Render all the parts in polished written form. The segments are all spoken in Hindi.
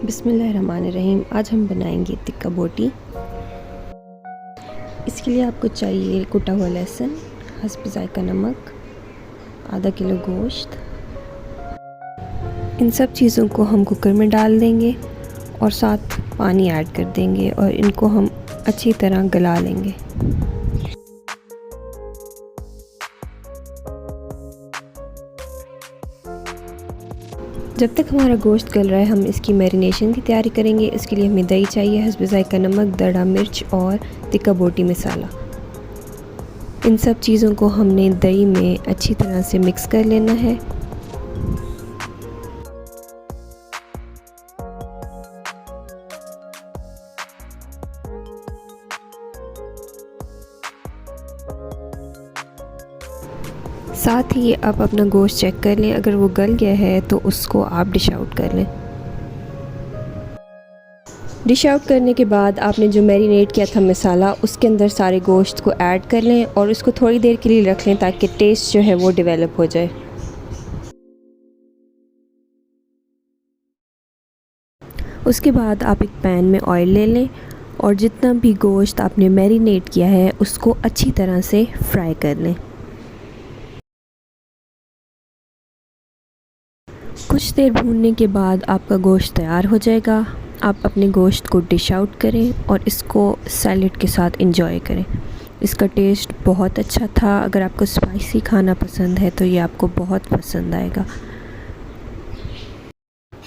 बिस्मिल्लाहिर्रहमानिर्रहीम। आज हम बनाएंगे टिक्का बोटी। इसके लिए आपको चाहिए कुटा हुआ लहसुन, हस्ब ज़ायका नमक, आधा किलो गोश्त। इन सब चीज़ों को हम कुकर में डाल देंगे और साथ पानी ऐड कर देंगे और इनको हम अच्छी तरह गला लेंगे। जब तक हमारा गोश्त गल रहा है हम इसकी मैरिनेशन की तैयारी करेंगे। इसके लिए हमें दही चाहिए, हस्ब ज़ायका नमक, दड़ा मिर्च और टिक्का बोटी मसाला। इन सब चीज़ों को हमने दही में अच्छी तरह से मिक्स कर लेना है। साथ ही आप अपना गोश्त चेक कर लें, अगर वो गल गया है तो उसको आप डिश आउट कर लें। डिश आउट करने के बाद आपने जो मैरिनेट किया था मसाला, उसके अंदर सारे गोश्त को ऐड कर लें और उसको थोड़ी देर के लिए रख लें ताकि टेस्ट जो है वो डेवलप हो जाए। उसके बाद आप एक पैन में ऑयल ले लें और जितना भी गोश्त आपने मैरिनेट किया है उसको अच्छी तरह से फ्राई कर लें। कुछ देर भूनने के बाद आपका गोश्त तैयार हो जाएगा। आप अपने गोश्त को डिश आउट करें और इसको सैलेड के साथ एंजॉय करें। इसका टेस्ट बहुत अच्छा था। अगर आपको स्पाइसी खाना पसंद है तो ये आपको बहुत पसंद आएगा।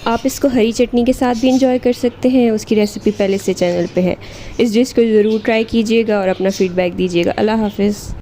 आप इसको हरी चटनी के साथ भी एंजॉय कर सकते हैं। उसकी रेसिपी पहले से चैनल पे है। इस डिश को ज़रूर ट्राई कीजिएगा और अपना फ़ीडबैक दीजिएगा। अल्लाह हाफ़िज़।